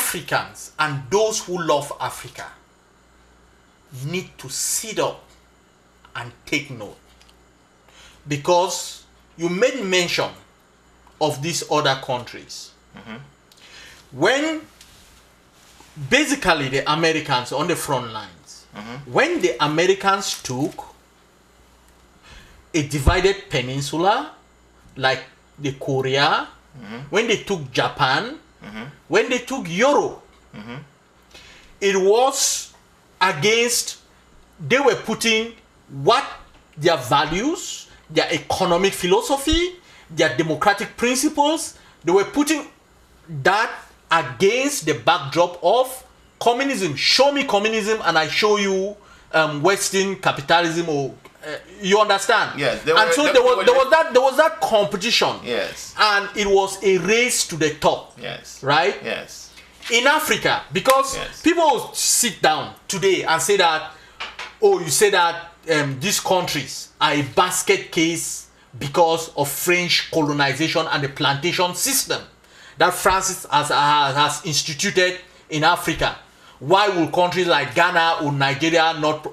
Africans and those who love Africa need to sit up and take note. Because you made mention of these other countries. When basically the Americans on the front lines, when the Americans took a divided peninsula like the Korea, when they took Japan, when they took Europe, it was against, they were putting what their values, their economic philosophy, their democratic principles, they were putting that against the backdrop of communism. Show me communism and I show you Western capitalism, or you understand? Yes. There was that competition. Yes. And it was a race to the top. Yes. Right? Yes. In Africa, because people sit down today and say that, oh, you say that these countries are a basket case because of French colonization and the plantation system that France has instituted in Africa. Why will countries like Ghana or Nigeria not?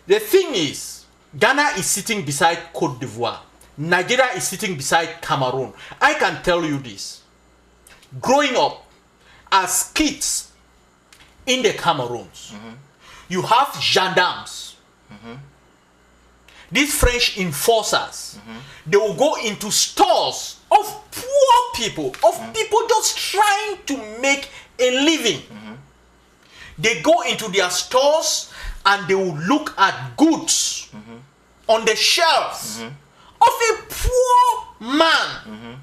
The thing is, Ghana is sitting beside Cote d'Ivoire. Nigeria is sitting beside Cameroon. I can tell you this. Growing up as kids in the Cameroons, you have gendarmes. These French enforcers, they will go into stores of poor people, of people just trying to make a living. They go into their stores and they will look at goods on the shelves of a poor man.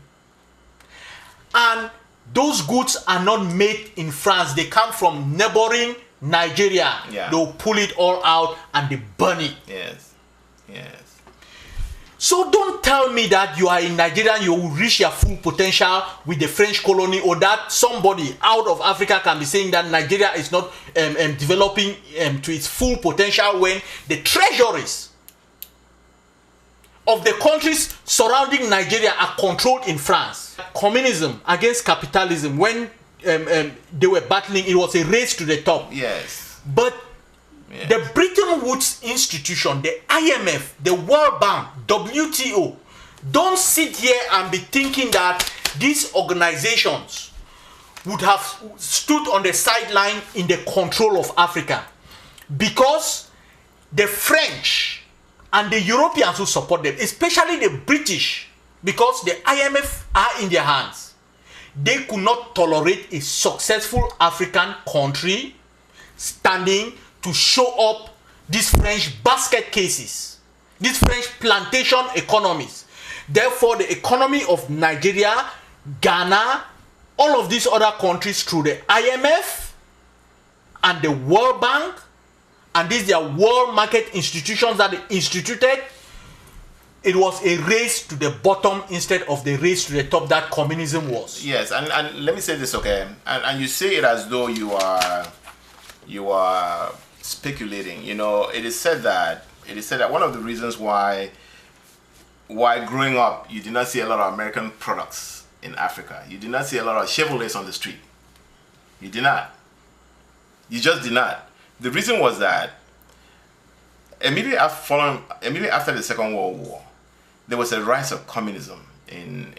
And those goods are not made in France. They come from neighboring Nigeria. They'll pull it all out and they burn it. Yes. Yes. So don't tell me that you are in Nigeria and you will reach your full potential with the French colony, or that somebody out of Africa can be saying that Nigeria is not developing to its full potential when the treasuries of the countries surrounding Nigeria are controlled in France. Communism against capitalism, when they were battling, it was a race to the top. Yes. But the Bretton Woods institution, the IMF, the World Bank, WTO, don't sit here and be thinking that these organizations would have stood on the sideline in the control of Africa, because the French and the Europeans who support them, especially the British, because the IMF are in their hands, they could not tolerate a successful African country standing to show up these French basket cases, these French plantation economies. Therefore, the economy of Nigeria, Ghana, all of these other countries, through the IMF and the World Bank, and these are world market institutions that they instituted, it was a race to the bottom instead of the race to the top that communism was. Yes, and let me say this, okay? And you say it as though you are speculating. You know, it is said that one of the reasons why growing up you did not see a lot of American products in Africa. You did not see a lot of Chevrolets on the street. You did not. You just did not. The reason was that immediately after the Second World War, there was a rise of communism in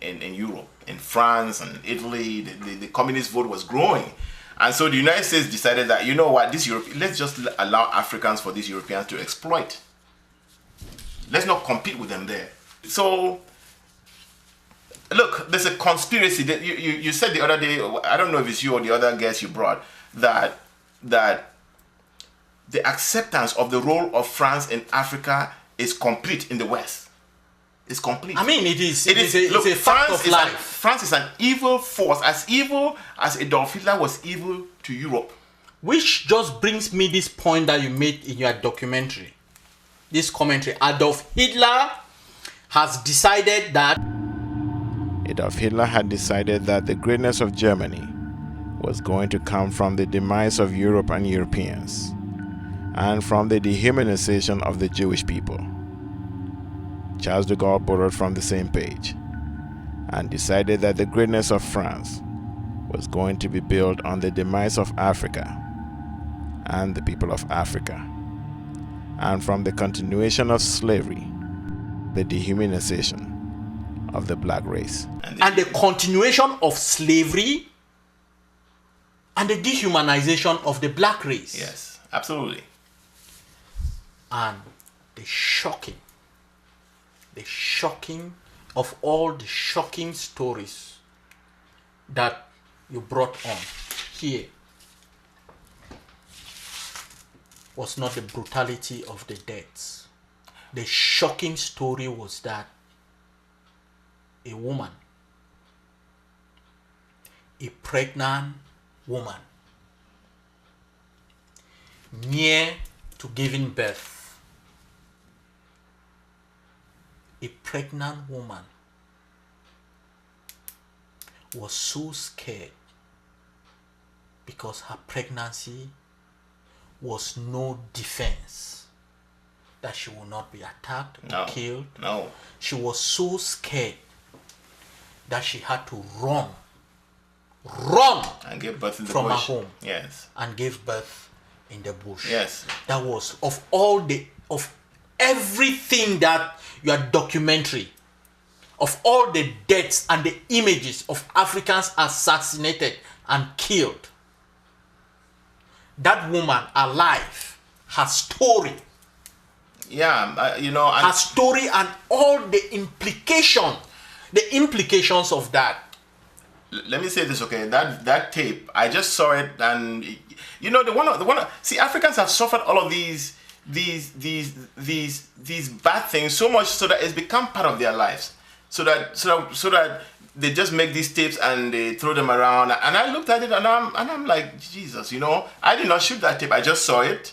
Europe, in France and Italy. The communist vote was growing. And so the United States decided that, you know what, let's just allow Africans for these Europeans to exploit. Let's not compete with them there. So, look, there's a conspiracy that you said the other day, I don't know if it's you or the other guest you brought, that the acceptance of the role of France in Africa is complete in the West. It's complete. I mean, it is a fact of life. France is an evil force, as evil as Adolf Hitler was evil to Europe. Which just brings me this point that you made in your documentary. This commentary. Adolf Hitler had decided that the greatness of Germany was going to come from the demise of Europe and Europeans, and from the dehumanization of the Jewish people. Charles de Gaulle borrowed from the same page and decided that the greatness of France was going to be built on the demise of Africa and the people of Africa, and from the continuation of slavery, the dehumanization of the black race. And the continuation of slavery and the dehumanization of the black race. Yes, absolutely. And the shocking of all the shocking stories that you brought on here was not the brutality of the deaths. The shocking story was that a woman, a pregnant woman, near to giving birth, a pregnant woman was so scared because her pregnancy was no defense that she will not be attacked or killed. No. She was so scared that she had to run and give birth in the from bush. her home. Yes. And gave birth in the bush. Yes. That was of everything that you are documentary, of all the deaths and the images of Africans assassinated and killed. That woman alive, her story. Yeah, her story and all the implications of that. Let me say this, okay? That tape, I just saw it, and the one. See, Africans have suffered all of these bad things so much so that it's become part of their lives. So that they just make these tapes and they throw them around. And I looked at it and I'm like, Jesus, I did not shoot that tape. I just saw it.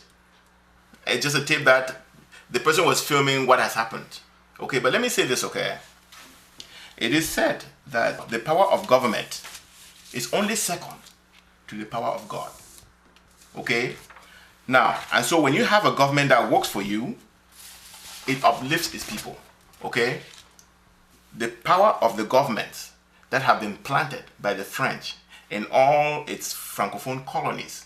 It's just a tape that the person was filming what has happened. Okay, but let me say this, okay? It is said that the power of government is only second to the power of God. Okay? Now, and so when you have a government that works for you, it uplifts its people. Okay? The power of the governments that have been planted by the French in all its Francophone colonies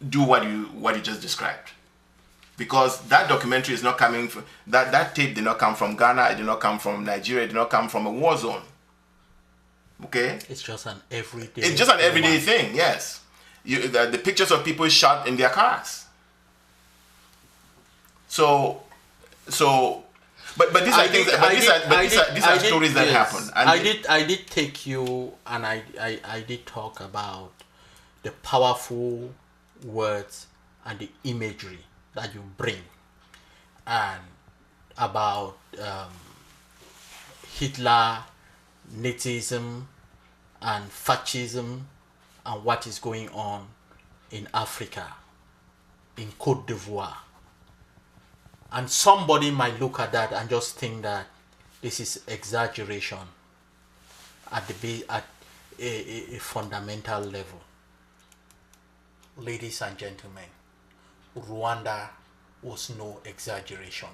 do what you just described. Because that documentary is not coming from, that tape did not come from Ghana, it did not come from Nigeria, it did not come from a war zone. Okay? It's just an everyday thing, yes. The pictures of people shot in their cars. But these are things. These are stories that happen. I did take you, and I did talk about the powerful words and the imagery that you bring, and about Hitler, Nazism, and fascism, and what is going on in Africa, in Côte d'Ivoire. And somebody might look at that and just think that this is exaggeration at a fundamental level. Ladies and gentlemen, Rwanda was no exaggeration.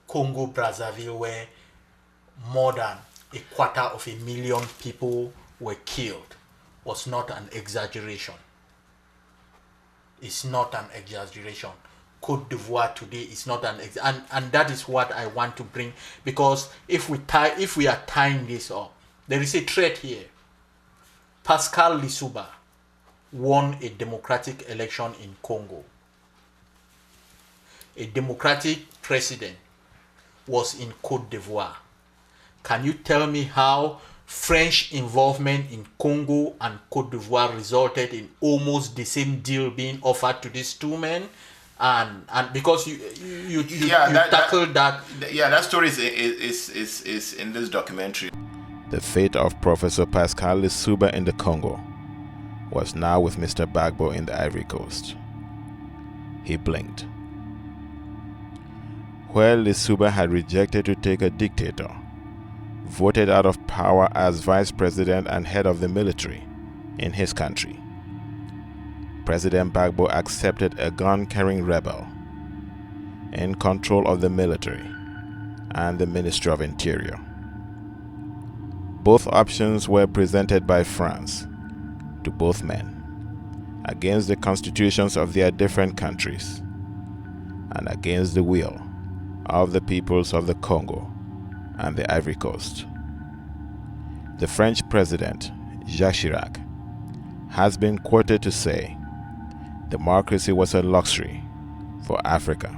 Congo Brazzaville, where more than 250,000 people were killed, was not an exaggeration. It's not an exaggeration. Côte d'Ivoire today is not an and that is what I want to bring, because if we are tying this up, there is a thread here. Pascal Lissouba won a democratic election in Congo. A democratic president was in Côte d'Ivoire. Can you tell me how French involvement in Congo and Côte d'Ivoire resulted in almost the same deal being offered to these two men? And because you tackled that. Yeah, that story is in this documentary. The fate of Professor Pascal Lissouba in the Congo was now with Mr. Gbagbo in the Ivory Coast. He blinked. Where Lissouba had rejected to take a dictator, voted out of power as vice president and head of the military in his country, President Gbagbo accepted a gun-carrying rebel in control of the military and the Ministry of Interior. both options were presented by France to both men against the constitutions of their different countries and against the will of the peoples of the Congo and the Ivory Coast. The French president, Jacques Chirac, has been quoted to say, "Democracy was a luxury for Africa.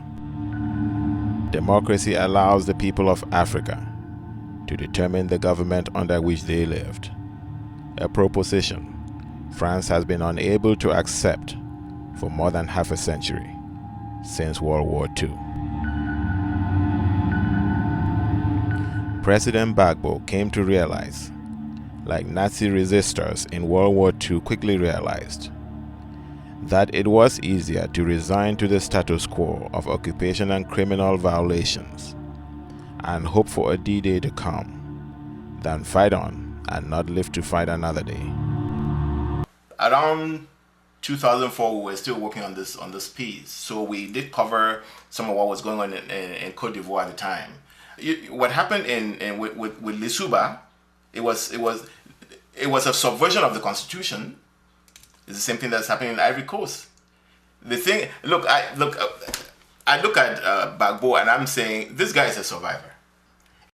Democracy allows the people of Africa to determine the government under which they lived, a proposition France has been unable to accept for more than half a century, since World War II." President Gbagbo came to realize, like Nazi resistors in World War II quickly realized, that it was easier to resign to the status quo of occupation and criminal violations and hope for a D-Day to come than fight on and not live to fight another day. Around 2004, we were still working on this piece, so we did cover some of what was going on in Cote d'Ivoire at the time. What happened with Lissouba, it was a subversion of the constitution. It's the same thing that's happening in Ivory Coast. The thing, I look at Gbagbo and I'm saying this guy is a survivor.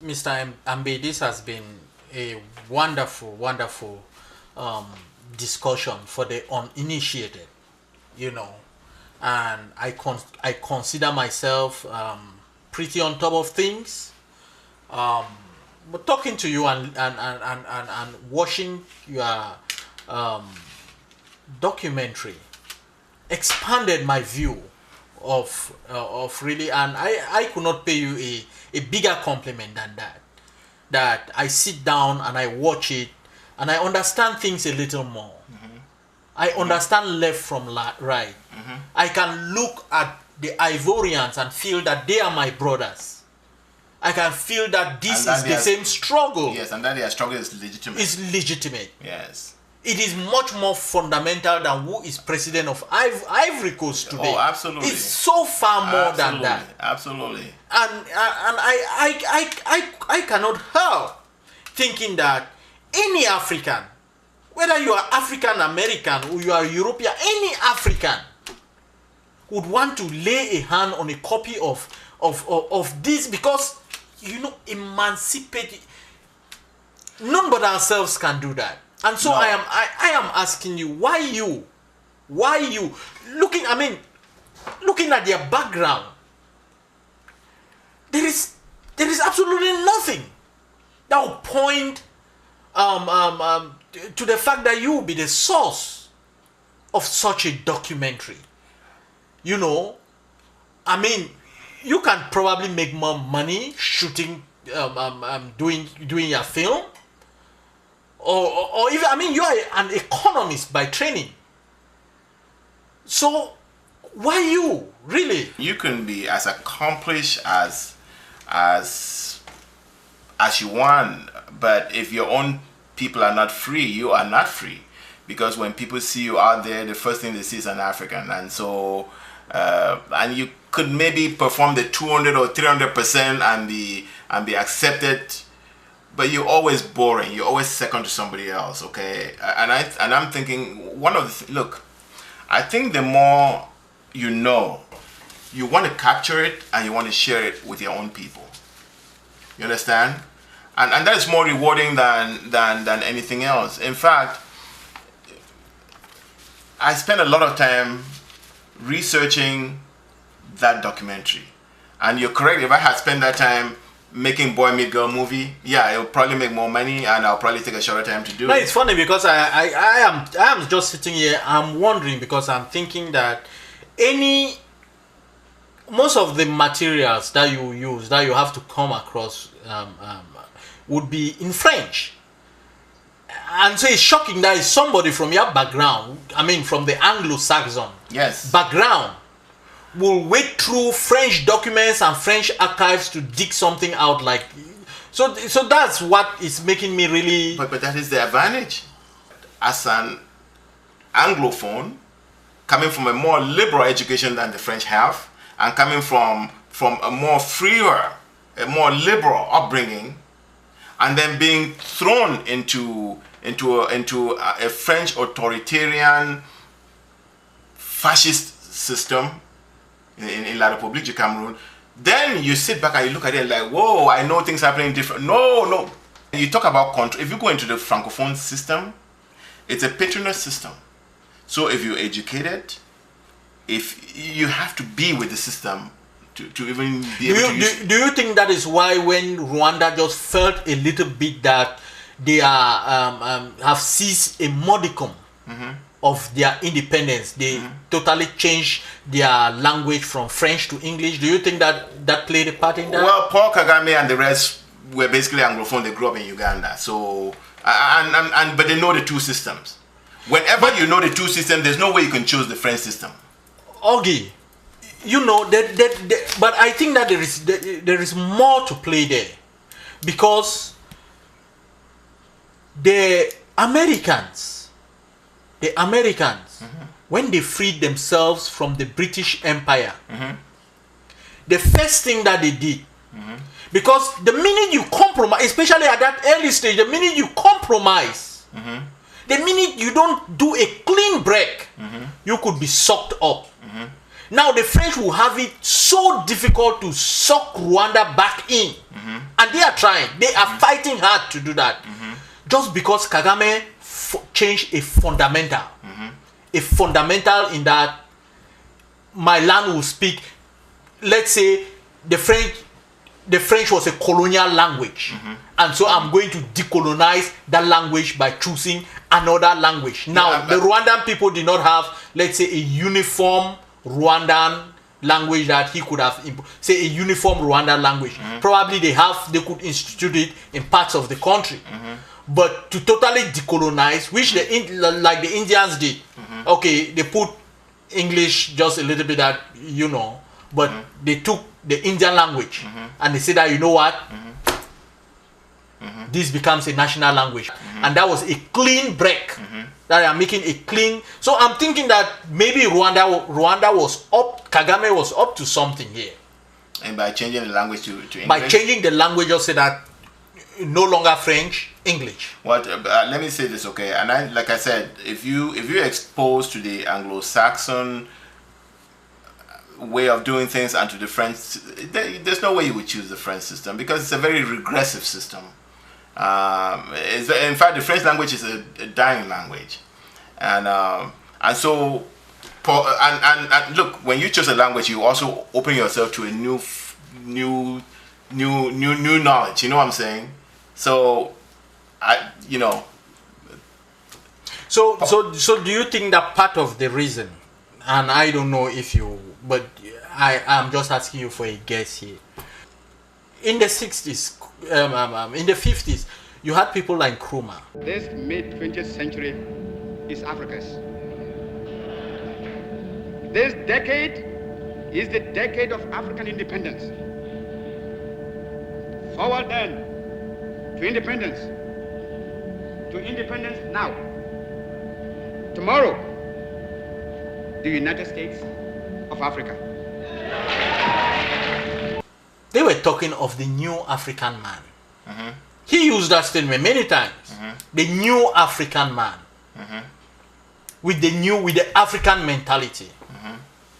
Mr. Ambe, this has been a wonderful, wonderful discussion for the uninitiated, and I consider myself pretty on top of things. But talking to you and watching your documentary expanded my view of really, and I could not pay you a bigger compliment than that I sit down and I watch it and I understand things a little more. Mm-hmm. I understand left from right. Mm-hmm. I can look at the Ivorians and feel that they are my brothers. I can feel that this is the same struggle. Yes, and that their struggle is legitimate. It's legitimate. Yes. It is much more fundamental than who is president of Ivory Coast today. Oh, absolutely. It's so far more than that. Absolutely. And I cannot help thinking that any African, whether you are African American or you are European, any African would want to lay a hand on a copy of this, because emancipate. None but ourselves can do that. And so no. I am asking you, why you looking at their background, there is absolutely nothing that will point to the fact that you will be the source of such a documentary. You can probably make more money shooting, doing your film, or even, you are an economist by training. So why you really? You can be as accomplished as you want, but if your own people are not free, you are not free. Because when people see you out there, the first thing they see is an African, and so and you could maybe perform the 200 or 300% and be accepted, but you're always boring. You're always second to somebody else. Okay, and I'm thinking I think the more you want to capture it and you want to share it with your own people. You understand? And that is more rewarding than anything else. In fact, I spent a lot of time researching that documentary. And you're correct, if I had spent that time making boy meet girl movie, yeah, it would probably make more money and I'll probably take a shorter time to do it. No, it's funny because I am just sitting here, I'm wondering, because I'm thinking that most of the materials that you use, that you have to come across, would be in French. And so it's shocking that somebody from your background, from the Anglo-Saxon background, will wade through French documents and French archives to dig something out like. So that's what is making me really. But that is the advantage. As an Anglophone, coming from a more liberal education than the French have, and coming from a more freer, a more liberal upbringing, and then being thrown into a French authoritarian fascist system in La République du Cameroon, then you sit back and you look at it like, whoa, I know things happening different. No. You talk about control. If you go into the Francophone system, it's a patronage system. So if you're educated, if you have to be with the system to even be able to use. Do you think that is why when Rwanda just felt a little bit that they are have seized a modicum of their independence, they totally changed their language from French to English? Do you think that played a part in that? Well, Paul Kagame and the rest were basically Anglophone. They grew up in Uganda, so but they know the two systems. Whenever you know the two systems, there's no way you can choose the French system. Augie, you know but I think that there is more to play there, because the Americans, when they freed themselves from the British Empire, the first thing that they did, because the minute you compromise, especially at that early stage, the minute you compromise, the minute you don't do a clean break, you could be sucked up. Now the French will have it so difficult to suck Rwanda back in, and they are trying. They are fighting hard to do that, just because Kagame changed a fundamental in that my land will speak. Let's say the French was a colonial language, and so I'm going to decolonize that language by choosing another language. Now, the Rwandan people did not have, let's say, a uniform Rwandan language that he could have, say, a uniform Rwandan language. Probably they could institute it in parts of the country. But to totally decolonize, which like the Indians did, okay, they put English just a little bit that, but they took the Indian language and they said that, you know what, this becomes a national language. And that was a clean break. That are making a clean. So I'm thinking that maybe Rwanda was up, Kagame was up to something here. And by changing the language to English? By changing the language, just say that no longer French, English. Well, let me say this, okay? And like I said, if you're exposed to the Anglo-Saxon way of doing things and to the French, there's no way you would choose the French system, because it's a very regressive system. In fact, the French language is a dying language, and so, and look, when you choose a language, you also open yourself to a new knowledge. You know what I'm saying? So, So do you think that part of the reason, and I don't know if you, but I'm just asking you for a guess here. In the 60s, in the 50s, you had people like Nkrumah. This mid-20th century is Africa's. This decade is the decade of African independence. Forward then to independence. To independence now. Tomorrow, the United States of Africa. They were talking of the new African man. He used that statement many times. The new African man. With the African mentality.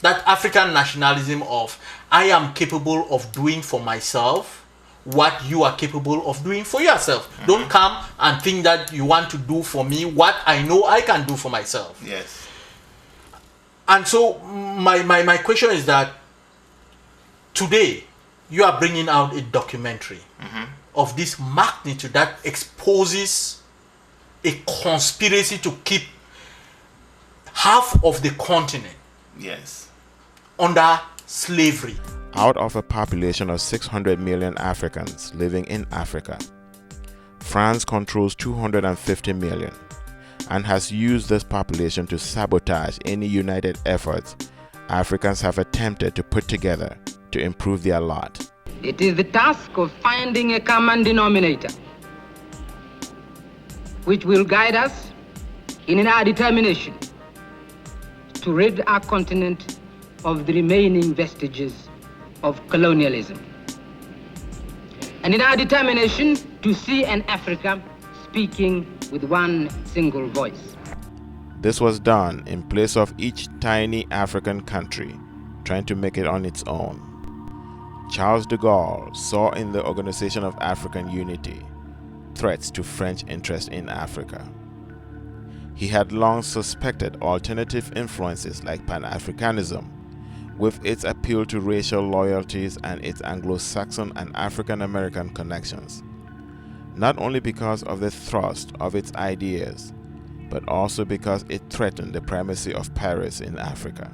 That African nationalism of, I am capable of doing for myself what you are capable of doing for yourself. Don't come and think that you want to do for me what I know I can do for myself. Yes. And so my question is that today you are bringing out a documentary of this magnitude that exposes a conspiracy to keep half of the continent under slavery. Out of a population of 600 million Africans living in Africa, France controls 250 million and has used this population to sabotage any united efforts Africans have attempted to put together to improve their lot. It is the task of finding a common denominator which will guide us in our determination to rid our continent of the remaining vestiges of colonialism. And in our determination to see an Africa speaking with one single voice. This was done in place of each tiny African country trying to make it on its own. Charles de Gaulle saw in the Organization of African Unity threats to French interest in Africa. He had long suspected alternative influences like Pan-Africanism, with its appeal to racial loyalties and its Anglo-Saxon and African-American connections, not only because of the thrust of its ideas, but also because it threatened the primacy of Paris in Africa.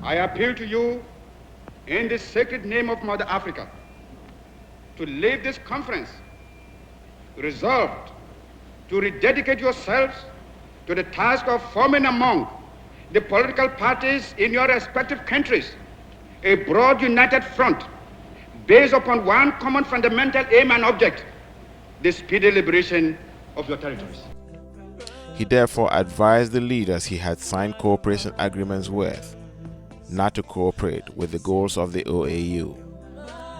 I appeal to you in the sacred name of Mother Africa to leave this conference resolved to rededicate yourselves to the task of forming among the political parties in your respective countries a broad united front based upon one common fundamental aim and object, the speedy liberation of your territories. He therefore advised the leaders he had signed cooperation agreements with not to cooperate with the goals of the OAU,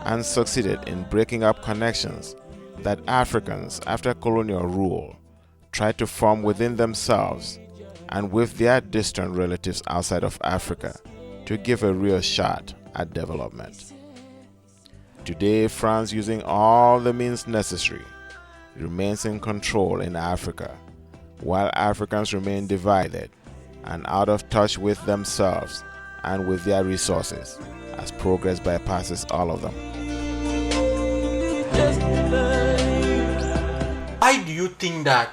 and succeeded in breaking up connections that Africans, after colonial rule, tried to form within themselves and with their distant relatives outside of Africa to give a real shot at development. Today, France, using all the means necessary, remains in control in Africa, while Africans remain divided and out of touch with themselves and with their resources, as progress bypasses all of them. Why do you think that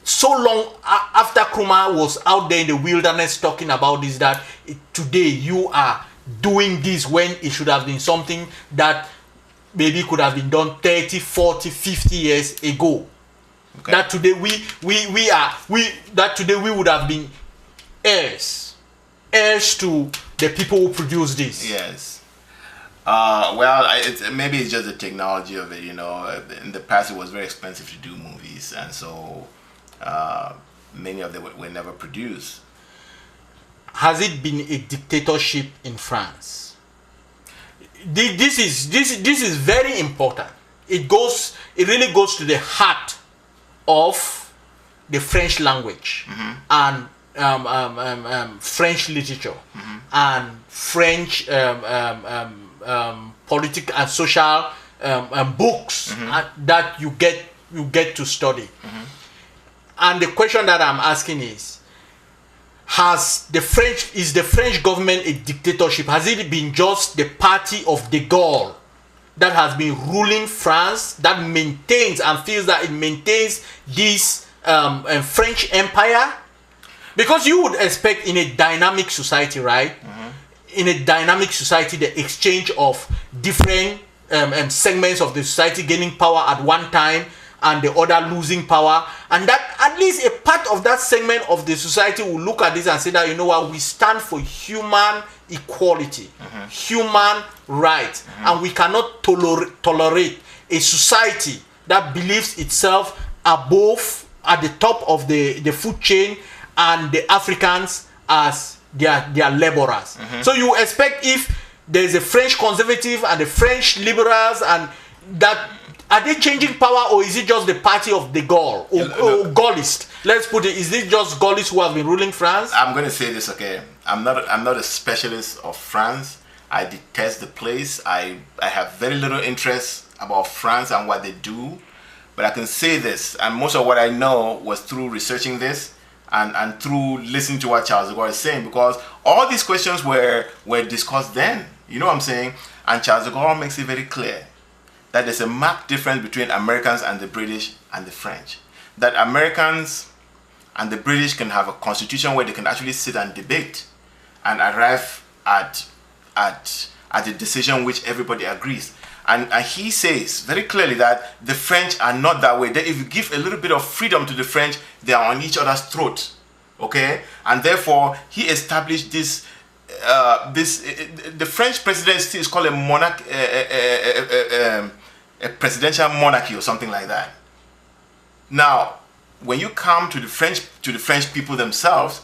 so long after Nkrumah was out there in the wilderness talking about this, that today you are doing this when it should have been something that maybe could have been done 30, 40, 50 years ago? Okay. That today we would have been heirs to the people who produce this. Yes. Maybe it's just the technology of it. You know, in the past it was very expensive to do movies, and so many of them were never produced. Has it been a dictatorship in France? This is very important. It really goes to the heart of the French language, mm-hmm. and French literature, mm-hmm. and French political and social books, mm-hmm. That you get to study. Mm-hmm. And the question that I'm asking is the French government a dictatorship? Has it been just the party of de Gaulle that has been ruling France, that maintains and feels that it maintains this French empire? Because you would expect in a dynamic society, right? Mm-hmm. In a dynamic society, the exchange of different segments of the society gaining power at one time and the other losing power, and that at least a part of that segment of the society will look at this and say that, you know what, we stand for human equality, mm-hmm. human rights, mm-hmm. and we cannot tolerate a society that believes itself above, at the top of the food chain, and the Africans as their laborers. Mm-hmm. So you expect, if there's a French conservative and the French liberals, and that, are they changing power, or is it just the party of de Gaulle or Gaullist? Let's put it, is it just Gaullists who have been ruling France? I'm going to say this, okay? I'm not a specialist of France. I detest the place. I have very little interest about France and what they do. But I can say this, and most of what I know was through researching this and through listening to what Charles de Gaulle is saying, because all these questions were discussed then. You know what I'm saying? And Charles de Gaulle makes it very clear that there's a marked difference between Americans and the British and the French. That Americans and the British can have a constitution where they can actually sit and debate and arrive at a decision which everybody agrees. And he says very clearly that the French are not that way. That if you give a little bit of freedom to the French, they are on each other's throat. Okay? And therefore, he established this. The French presidency is called a presidential monarchy or something like that. Now, when you come to the French people themselves,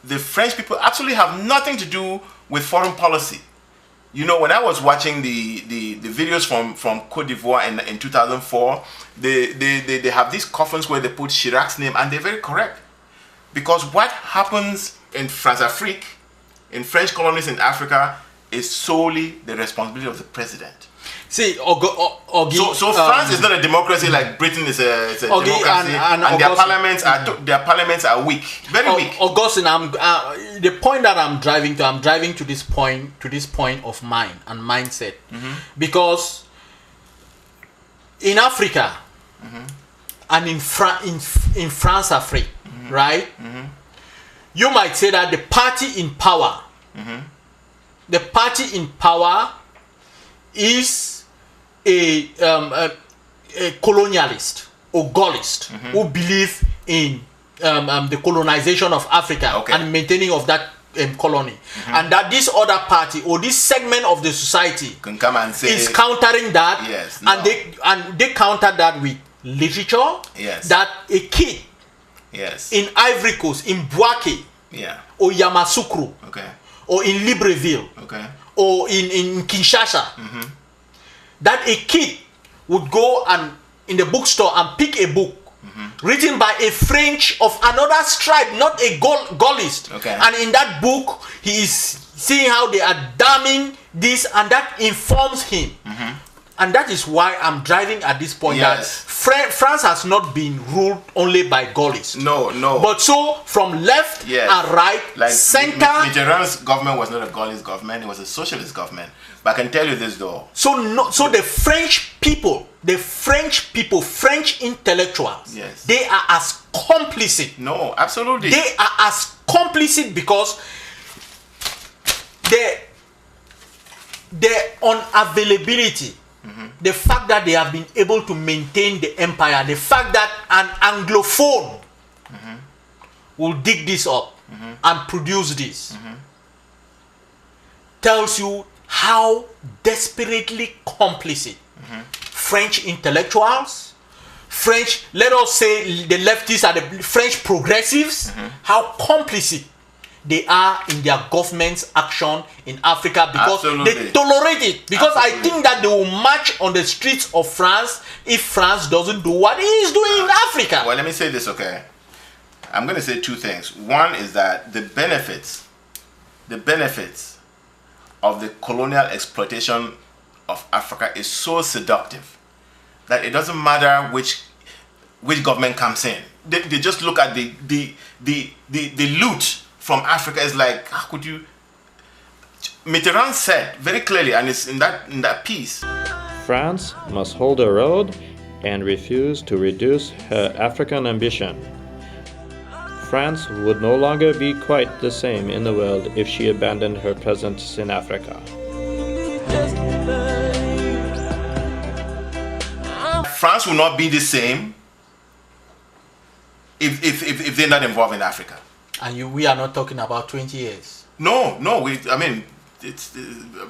the French people actually have nothing to do with foreign policy. You know, when I was watching the videos from Cote d'Ivoire in 2004, they have these coffins where they put Chirac's name, and they're very correct. Because what happens in France-Afrique, in French colonies in Africa, is solely the responsibility of the president. See, So France is not a democracy like Britain is a democracy, and their parliaments are weak, very weak. Augustine, the point that I'm driving to this point of mind and mindset, because in Africa and in France, Afrique, right? You might say that the party in power, is a colonialist or Gaullist who believe in the colonization of Africa and maintaining of that colony, and that this other party or this segment of the society can come and say is countering that, and they counter that with literature. That a kid in Ivory Coast, in Bouaké, or Yamoussoukro, or in Libreville, or in Kinshasa, that a kid would go and in the bookstore and pick a book written by a French of another stripe, not a Gaullist. And in that book, he is seeing how they are damning this, and that informs him. And that is why I'm driving at this point that France has not been ruled only by Gaullists. No. But so from left and right, like center. Mitterrand's government was not a Gaullist government; it was a socialist government. But I can tell you this though. So the French people, French intellectuals, they are as complicit. No, absolutely. They are as complicit because their unavailability, the fact that they have been able to maintain the empire, the fact that an Anglophone will dig this up and produce this, tells you how desperately complicit French intellectuals, French, let us say the leftists are the French progressives, how complicit they are in their government's action in Africa, because they tolerate it. Because I think that they will march on the streets of France if France doesn't do what it is doing in Africa. Well, let me say this, okay? I'm going to say two things. One is that the benefits of the colonial exploitation of Africa is so seductive that it doesn't matter which government comes in. They just look at the loot from Africa. Is like, how could you? Mitterrand said very clearly, and it's in that piece. France must hold her road and refuse to reduce her African ambition. France would no longer be quite the same in the world if she abandoned her presence in Africa. France will not be the same if they're not involved in Africa. And we are not talking about 20 years. No. It's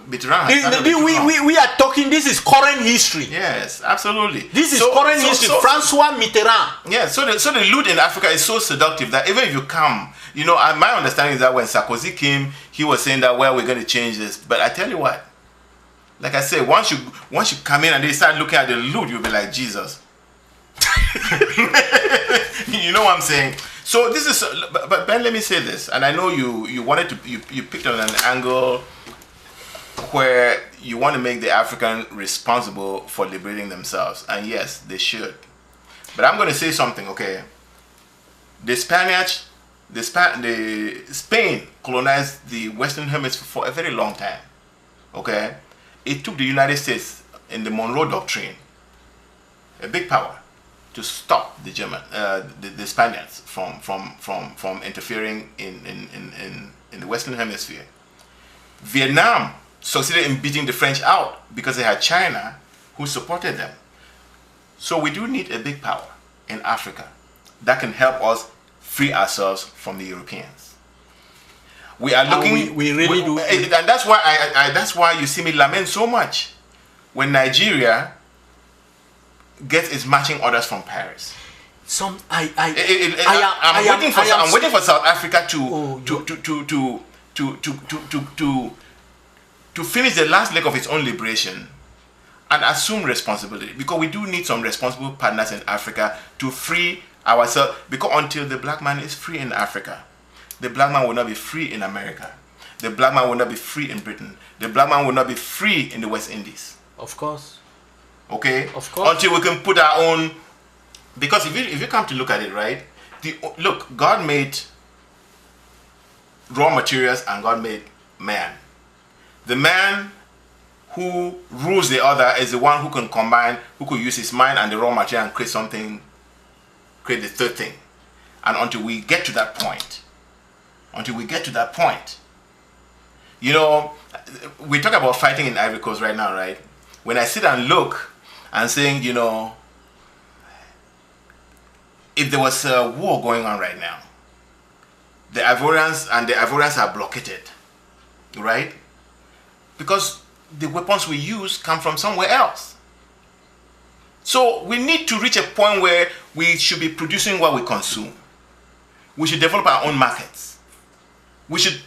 Mitterrand. We are talking. This is current history. Yes, absolutely. This is current history. François Mitterrand. Yeah. So the loot in Africa is so seductive that even if you come, my understanding is that when Sarkozy came, he was saying that we're going to change this. But I tell you what, like I said, once you come in and they start looking at the loot, you'll be like, Jesus. You know what I'm saying? So this is, but Ben, let me say this, and I know you wanted to, you picked on an angle where you want to make the African responsible for liberating themselves, and yes, they should. But I'm going to say something, okay? Spain colonized the Western Hemisphere for a very long time, okay? It took the United States in the Monroe Doctrine, a big power, to stop the the Spaniards from interfering in the Western Hemisphere. Vietnam succeeded in beating the French out because they had China who supported them. So we do need a big power in Africa that can help us free ourselves from the Europeans. We are looking. We really do, and that's why that's why you see me lament so much when Nigeria gets its marching orders from Paris. I'm waiting for South Africa to finish the last leg of its own liberation and assume responsibility, because we do need some responsible partners in Africa to free ourselves, because until the black man is free in Africa, the black man will not be free in America. The black man will not be free in Britain. The black man will not be free in the West Indies. Of course. Okay? Of course. Until we can put our own... Because if you come to look at it, right? Look, God made raw materials and God made man. The man who rules the other is the one who can combine, who could use his mind and the raw material and create the third thing. And until we get to that point, you know, we talk about fighting in Ivory Coast right now, right? When I sit and look and saying, you know, if there was a war going on right now, the Ivorians are blockaded, right? Because the weapons we use come from somewhere else. So we need to reach a point where we should be producing what we consume. We should develop our own markets. We should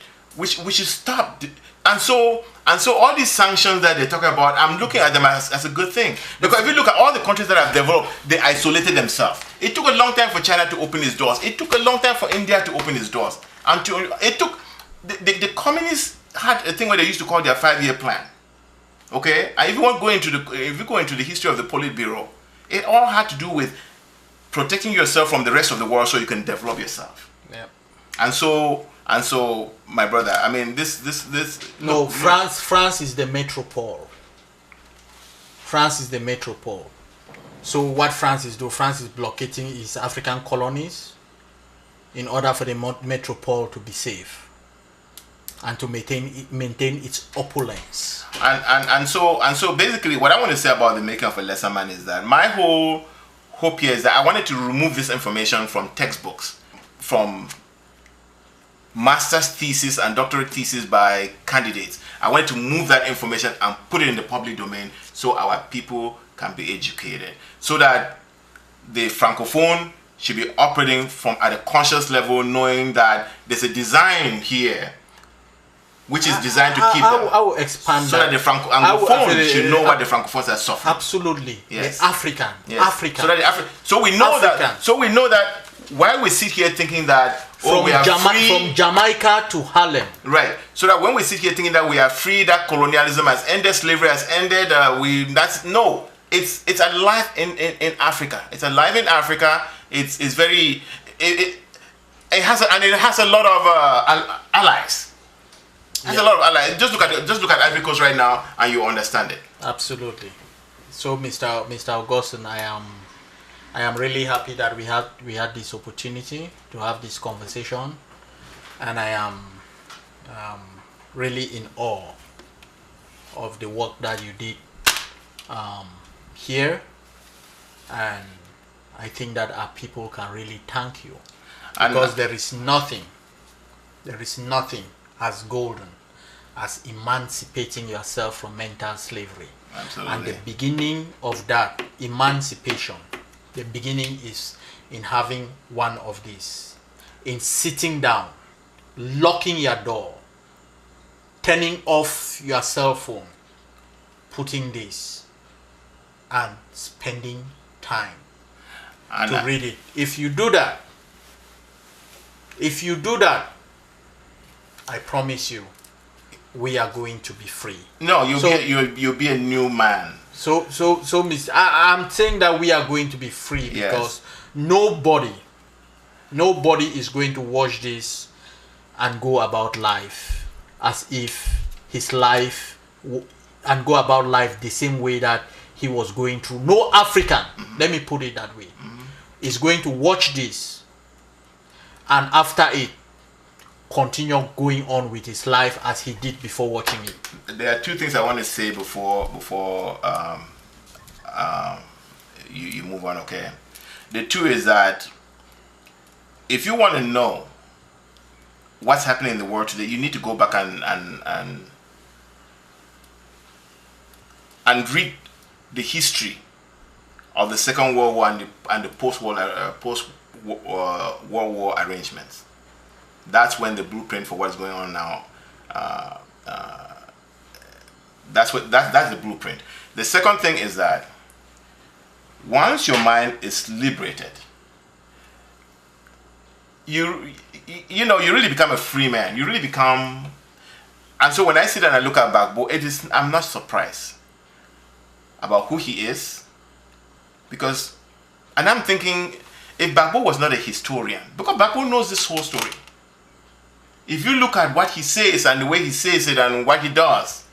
stop. And so all these sanctions that they talk about, I'm looking at them as a good thing. Because if you look at all the countries that have developed, they isolated themselves. It took a long time for China to open its doors. It took a long time for India to open its doors. The communists had a thing where they used to call their 5-year plan. Okay? And if you go into the history of the Politburo, it all had to do with protecting yourself from the rest of the world so you can develop yourself. Yeah. And so, my brother, I mean, France is the metropole. France is the metropole. So what France is doing, France is blockading its African colonies in order for the metropole to be safe and to maintain its opulence. And so basically, what I want to say about the making of a lesser man is that my whole hope here is that I wanted to remove this information from textbooks, from master's thesis and doctorate thesis by candidates. I wanted to move that information and put it in the public domain so our people can be educated, so that the Francophone should be operating from at a conscious level, knowing that there's a design here which is designed to keep them. I will expand so that the Francophone should know what the Francophones are suffering. Absolutely. Yes. The African. Yes. African. So we know that while we sit here thinking that from Jamaica to Harlem. Right. So that when we sit here thinking that we are free, that colonialism has ended, slavery has ended, it's alive in Africa. It's alive in Africa. It has a lot of allies. It has a lot of allies. Just look at Ivory Coast right now, and you understand it. Absolutely. So, Mr. Augustine, I am really happy that we had this opportunity to have this conversation, and I am really in awe of the work that you did here, and I think that our people can really thank you, because there is nothing as golden as emancipating yourself from mental slavery. Absolutely. And the beginning of that emancipation, the beginning is in having one of these, in sitting down, locking your door, turning off your cell phone, putting this, and spending time to read it. If you do that, I promise you, we are going to be free. No, you'll be a new man. So, Miss, I'm saying that we are going to be free because nobody is going to watch this and go about life as if his life and go about life the same way that he was going through. No African, let me put it that way, is going to watch this and after it continue going on with his life as he did before watching it. There are two things I want to say before you move on, okay? The two is that if you want to know what's happening in the world today, you need to go back and read the history of the Second World War and the post-World War arrangements. That's when the blueprint for what's going on now That's the blueprint. The second thing is that once your mind is liberated, you really become a free man. You really become. And so when I sit and I look at Gbagbo, I'm not surprised about who he is, because, and I'm thinking, if Gbagbo was not a historian, because Gbagbo knows this whole story. If you look at what he says and the way he says it and what he does,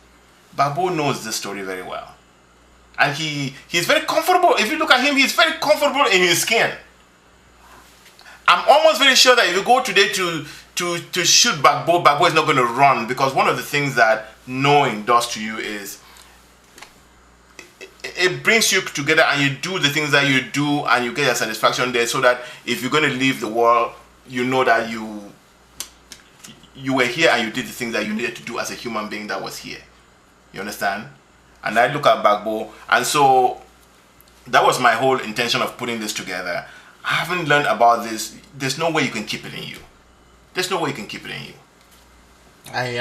Gbagbo knows this story very well. And he's very comfortable. If you look at him, he's very comfortable in his skin. I'm almost very sure that if you go today to shoot Gbagbo is not going to run, because one of the things that knowing does to you is it brings you together and you do the things that you do and you get your satisfaction there, so that if you're going to leave the world, you know that you were here and you did the things that you needed to do as a human being that was here. You understand? And I look at Gbagbo, and so that was my whole intention of putting this together. I haven't learned about this. There's no way you can keep it in you. There's no way you can keep it in you. I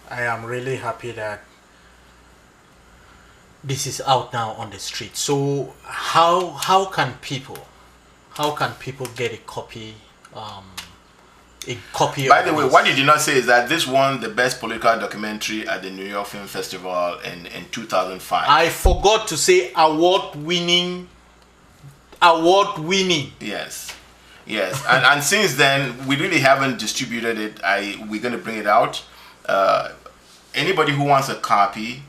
am really happy that this is out now on the street. So how can people get a copy? By the way, what you did not say is that this won the best political documentary at the New York Film Festival in 2005. I forgot to say award winning. Yes, and since then we really haven't distributed it. We're going to bring it out. Anybody who wants a copy,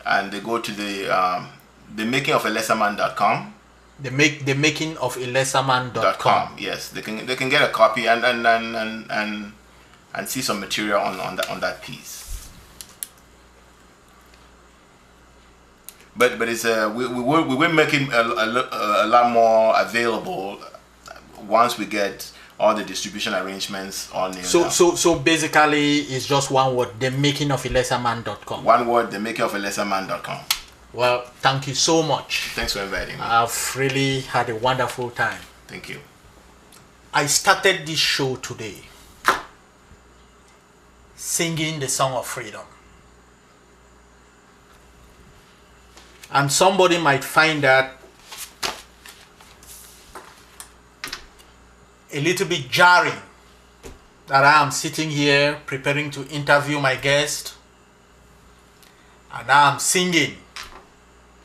and they go to the makingofalesserman.com. The makingofalesserman.com. Yes, they can get a copy and see some material on that piece. But it's we will make it a lot more available once we get all the distribution arrangements on nailed down. So basically it's just one word, the makingofalesserman.com. One word, the makingofalesserman.com. Well, thank you so much. Thanks for inviting me. I've really had a wonderful time. Thank you. I started this show today singing the song of freedom. And somebody might find that a little bit jarring, that I am sitting here preparing to interview my guest, and I am singing,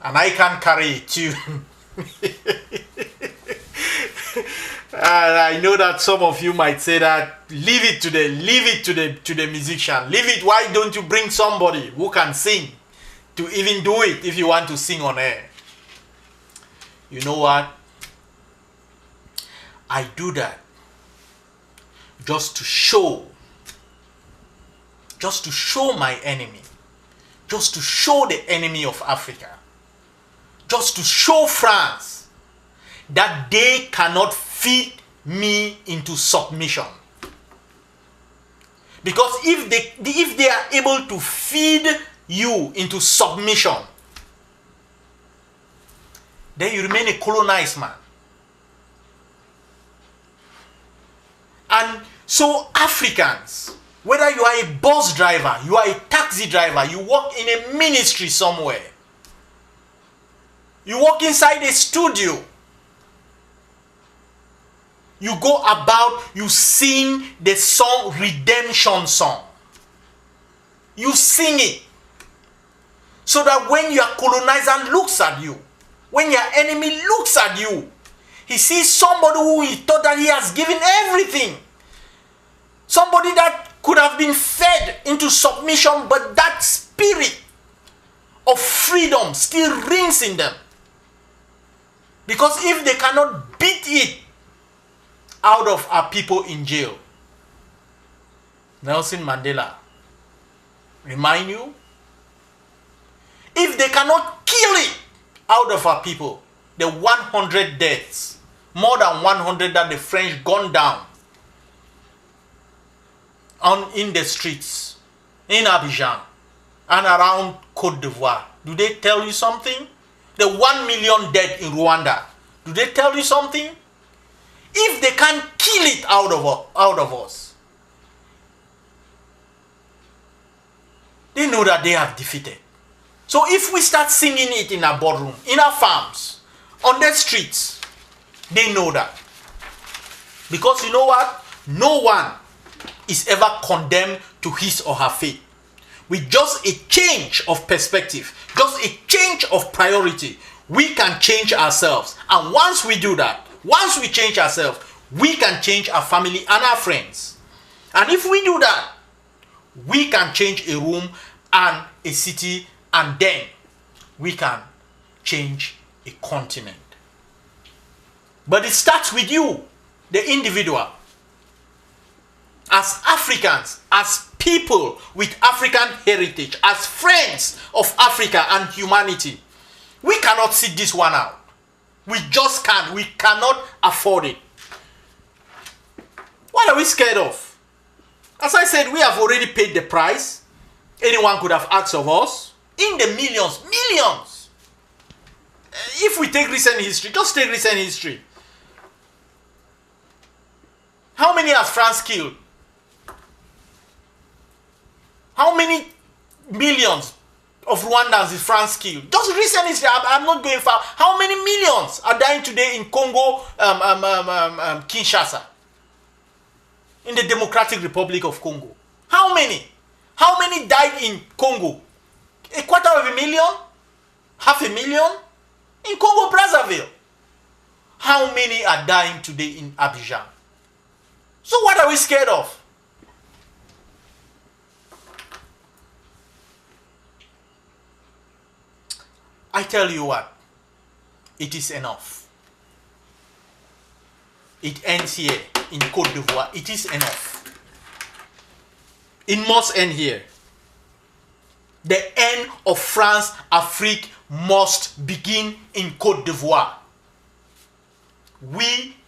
and I can carry a tune. And I know that some of you might say that leave it to the musician. Leave it. Why don't you bring somebody who can sing to even do it if you want to sing on air? You know what? I do that just to show my enemy, just to show the enemy of Africa, just to show France that they cannot feed me into submission. Because if they are able to feed you into submission, then you remain a colonized man. And so Africans, whether you are a bus driver, you are a taxi driver, you work in a ministry somewhere, you work inside a studio, you go about, you sing the song, redemption song. You sing it. So that when your colonizer looks at you, when your enemy looks at you, he sees somebody who he thought that he has given everything. Somebody that could have been fed into submission, but that spirit of freedom still rings in them. Because if they cannot beat it out of our people in jail, Nelson Mandela remind you, if they cannot kill it out of our people, the 100 deaths, more than 100 that the French gunned down in the streets, in Abidjan, and around Côte d'Ivoire, do they tell you something? The 1 million dead in Rwanda, do they tell you something? If they can't kill it out of us, They know that they have defeated. So if we start singing it in our boardroom, in our farms, on the streets, they know that. Because you know what? No one is ever condemned to his or her fate. With just a change of perspective, just a change of priority, we can change ourselves. And once we do that, once we change ourselves, we can change our family and our friends. And if we do that, we can change a room and a city, and then we can change a continent. But it starts with you, the individual. As Africans, as people with African heritage, as friends of Africa and humanity, we cannot sit this one out. We just can't. We cannot afford it. What are we scared of? As I said, we have already paid the price. Anyone could have asked of us. In the millions. If we take recent history, just take recent history. How many has France killed? How many millions of Rwandans is France killed? Just recent history, I'm not going far. How many millions are dying today in Congo, Kinshasa? In the Democratic Republic of Congo? How many? How many died in Congo? 250,000? 500,000? In Congo, Brazzaville? How many are dying today in Abidjan? So what are we scared of? I tell you what, it is enough. It ends here in Côte d'Ivoire. It is enough. It must end here. The end of France-Afrique must begin in Côte d'Ivoire.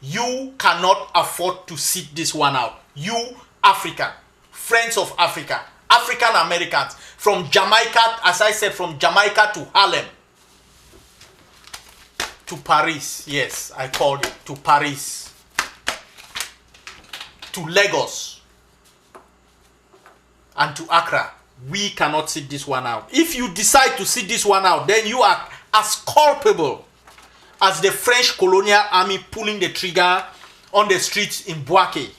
You cannot afford to sit this one out. You, African, friends of Africa, African Americans, from Jamaica, as I said, from Jamaica to Harlem, to Paris, yes, I called it, to Paris, to Lagos, and to Accra. We cannot sit this one out. If you decide to sit this one out, then you are as culpable as the French colonial army pulling the trigger on the streets in Bouaké,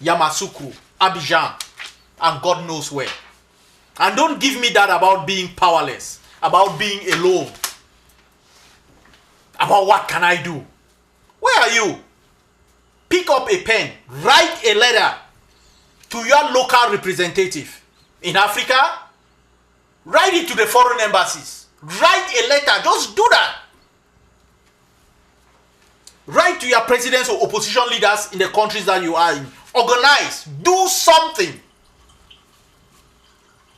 Yamoussoukro, Abidjan, and God knows where. And don't give me that about being powerless, about being alone, about what can I do. Where are you? Pick up a pen, write a letter to your local representative in Africa. Write it to the foreign embassies. Write a letter, just do that. Write to your presidents or opposition leaders in the countries that you are in. Organize, do something.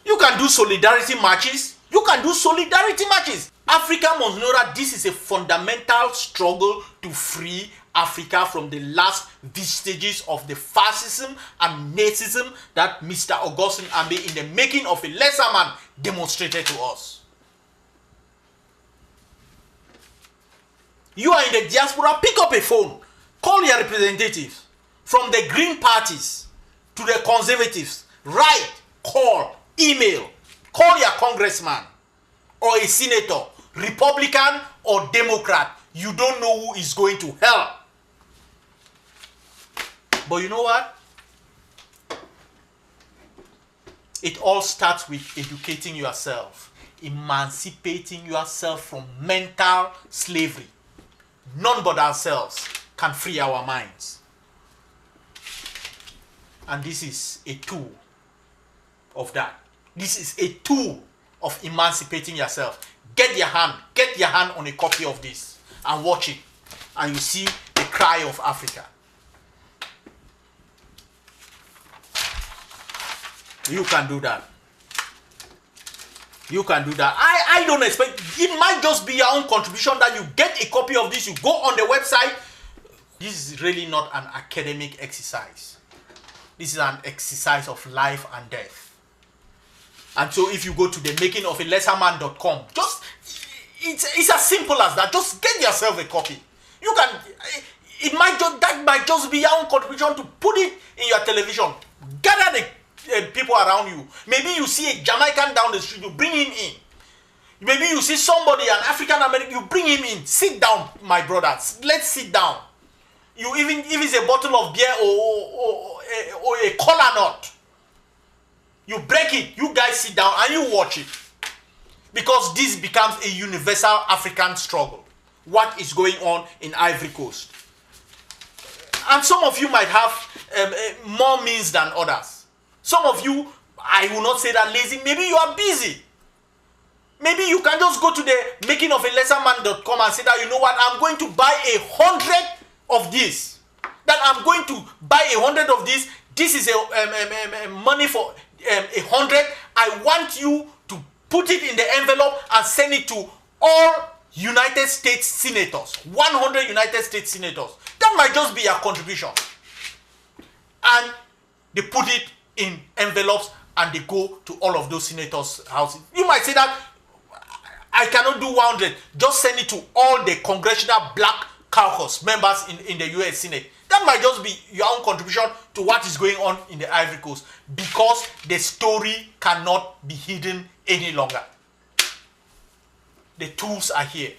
You can do solidarity marches. You can do solidarity marches. Africa must know that this is a fundamental struggle to free Africa from the last vestiges of the fascism and Nazism that Mr. Augustine Ambe, in the making of a lesser man, demonstrated to us. You are in the diaspora, pick up a phone, call your representatives from the green parties to the conservatives. Write, call, email, call your congressman or a senator, Republican or Democrat. You don't know who is going to help. But you know what? It all starts with educating yourself, emancipating yourself from mental slavery. None but ourselves can free our minds. And this is a tool of that. This is a tool of emancipating yourself. Get your hand on a copy of this and watch it. And you see the cry of Africa. You can do that. You can do that. I don't expect, it might just be your own contribution that you get a copy of this, you go on the website. This is really not an academic exercise. This is an exercise of life and death. And so if you go to the makingofalesserman.com, just, it's as simple as that. Just get yourself a copy. You can, that might just be your own contribution to put it in your television. Gather the people around you. Maybe you see a Jamaican down the street, you bring him in. Maybe you see somebody, an African American, you bring him in. Sit down, my brothers. Let's sit down. You even if it's a bottle of beer or a cola nut, you break it. You guys sit down and you watch it, because this becomes a universal African struggle. What is going on in Ivory Coast? And some of you might have more means than others. Some of you, I will not say that lazy. Maybe you are busy. Maybe you can just go to the makingofelesserman.com and say that, you know what, I'm going to buy 100 of this. That I'm going to buy 100 of this. This is a money for 100. I want you to put it in the envelope and send it to all United States senators. 100 United States senators. That might just be your contribution. And they put it in envelopes and they go to all of those senators' houses. You might say that, I cannot do 100. Just send it to all the Congressional Black Caucus members in the US Senate. That might just be your own contribution to what is going on in the Ivory Coast, because the story cannot be hidden any longer. The tools are here.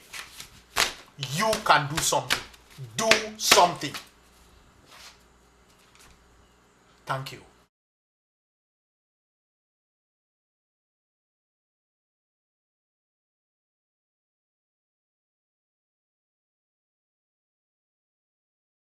You can do something. Do something. Thank you.